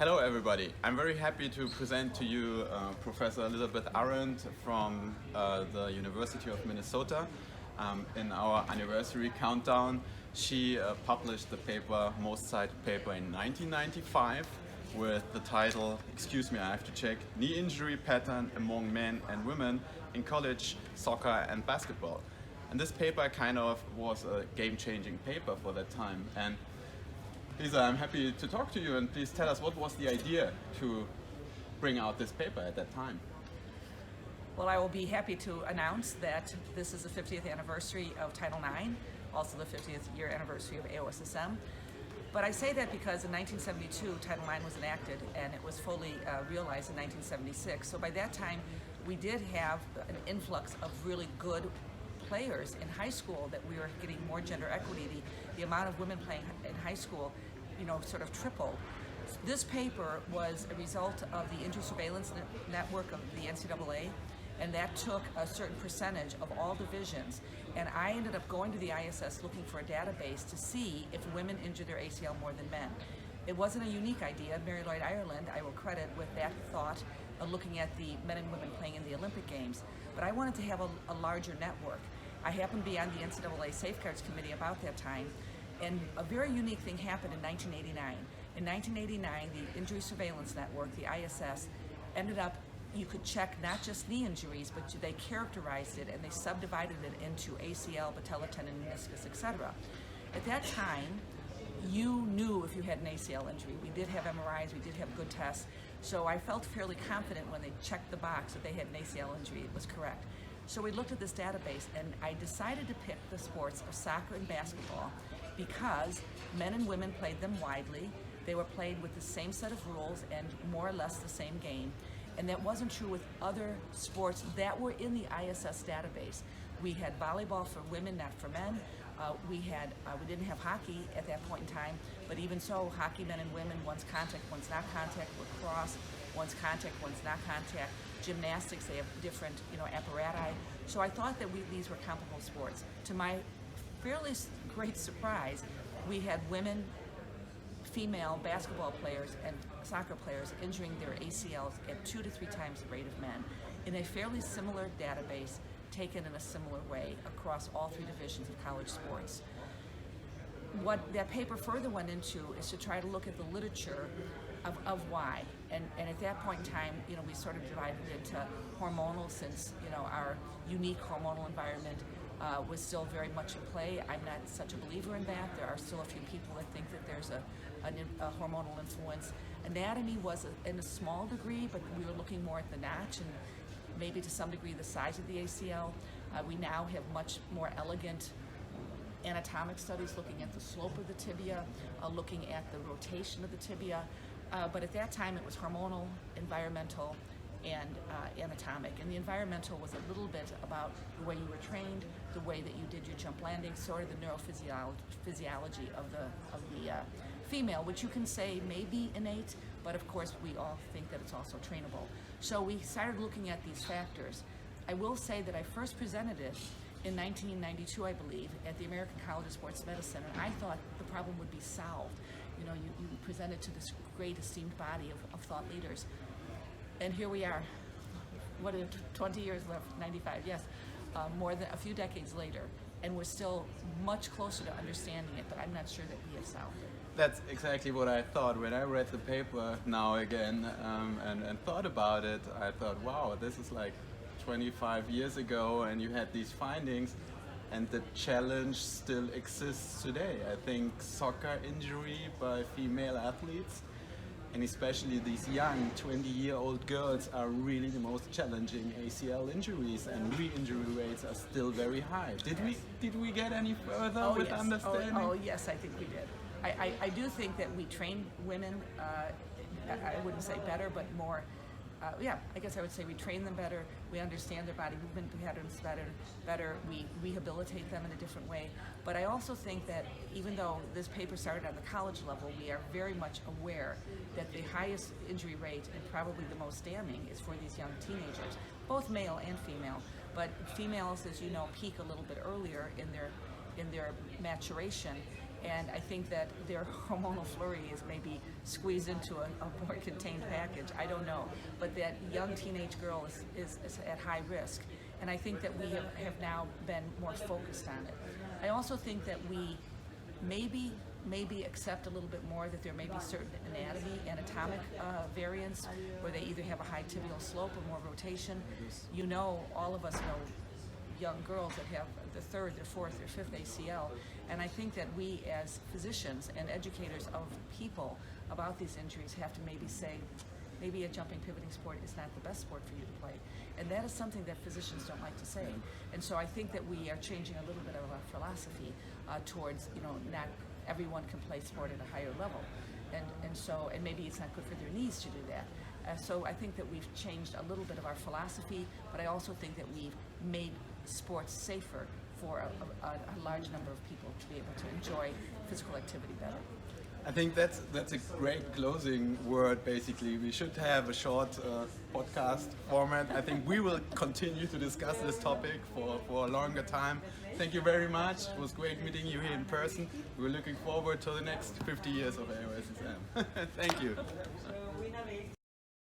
Hello everybody, I'm very happy to present to you Professor Elizabeth Arendt from the University of Minnesota. In our anniversary countdown, she published the paper, most cited paper in 1995 with the title, excuse me, I have to check, Knee Injury Pattern Among Men and Women in College, Soccer and Basketball. And this paper kind of was a game-changing paper for that time. And Lisa, I'm happy to talk to you, and please tell us what was the idea to bring out this paper at that time? Well, I will be happy to announce that this is the 50th anniversary of Title IX, also the 50th year anniversary of AJSM. But I say that because in 1972, Title IX was enacted and it was fully realized in 1976. So by that time, we did have an influx of really good players in high school, that we were getting more gender equity. The amount of women playing in high school, sort of tripled. This paper was a result of the injury surveillance network of the NCAA, and that took a certain percentage of all divisions. And I ended up going to the ISS looking for a database to see if women injure their ACL more than men. It wasn't a unique idea. Mary Lloyd Ireland, I will credit with that thought of looking at the men and women playing in the Olympic Games. But I wanted to have a larger network. I happened to be on the NCAA Safeguards Committee about that time, and a very unique thing happened in 1989. In 1989, the Injury Surveillance Network, the ISS, ended up, you could check not just knee injuries, but they characterized it and they subdivided it into ACL, patella tendon, meniscus, etc. At that time, you knew if you had an ACL injury. We did have MRIs, we did have good tests, so I felt fairly confident when they checked the box that they had an ACL injury, it was correct. So we looked at this database, and I decided to pick the sports of soccer and basketball because men and women played them widely. They were played with the same set of rules and more or less the same game. And that wasn't true with other sports that were in the ISS database. We had volleyball for women, not for men. We didn't have hockey at that point in time, but even so, hockey men and women, one's contact, one's not contact. Lacrosse, one's contact, one's not contact. Gymnastics, they have different, apparatus. So I thought that these were comparable sports. To my fairly great surprise, we had women, female basketball players and soccer players injuring their ACLs at 2 to 3 times the rate of men in a fairly similar database taken in a similar way across all 3 divisions of college sports. What that paper further went into is to try to look at the literature of why. And at that point in time, we sort of divided it into hormonal, since, our unique hormonal environment was still very much in play. I'm not such a believer in that. There are still a few people that think that there's a hormonal influence. Anatomy was in a small degree, but we were looking more at the notch and maybe to some degree the size of the ACL. We now have much more elegant anatomic studies looking at the slope of the tibia, looking at the rotation of the tibia. But at that time it was hormonal, environmental, and anatomic. And the environmental was a little bit about the way you were trained, the way that you did your jump landing, sort of the neurophysiology of the female, which you can say may be innate, but of course we all think that it's also trainable. So we started looking at these factors. I will say that I first presented it in 1992, I believe, at the American College of Sports Medicine, and I thought the problem would be solved. You present it to this great esteemed body of thought leaders. And here we are, 20 years left, 95, yes, more than a few decades later, and we're still much closer to understanding it, but I'm not sure that we have solved it. That's exactly what I thought when I read the paper now again and thought about it. I thought, wow, this is like 25 years ago and you had these findings, and the challenge still exists today. I think soccer injury by female athletes, and especially these young 20-year-old girls, are really the most challenging ACL injuries, and re-injury rates are still very high. Did we get any further with understanding? Oh yes, I think we did. I do think that we train women, I wouldn't say better, but more, I guess I would say we train them better, we understand their body movement patterns better, we rehabilitate them in a different way. But I also think that even though this paper started on the college level, we are very much aware that the highest injury rate and probably the most damning is for these young teenagers, both male and female. But females, as you know, peak a little bit earlier in their maturation, And I think that their hormonal flurry is maybe squeezed into a more contained package. I don't know. But that young teenage girl is at high risk. And I think that we have now been more focused on it. I also think that we maybe accept a little bit more that there may be certain anatomic variants where they either have a high tibial slope or more rotation. You know, all of us know young girls that have the third, their fourth, their fifth ACL. And I think that we as physicians and educators of people about these injuries have to maybe say, maybe a jumping pivoting sport is not the best sport for you to play. And that is something that physicians don't like to say. And so I think that we are changing a little bit of our philosophy towards, not everyone can play sport at a higher level. And maybe it's not good for their knees to do that. So I think that we've changed a little bit of our philosophy, but I also think that we've made sports safer for a large number of people to be able to enjoy physical activity better. I think that's a great closing word. Basically, we should have a short podcast format. I think we will continue to discuss this topic for a longer time. Thank you very much. It was great meeting you here in person. We're looking forward to the next 50 years of AJSM. Thank you.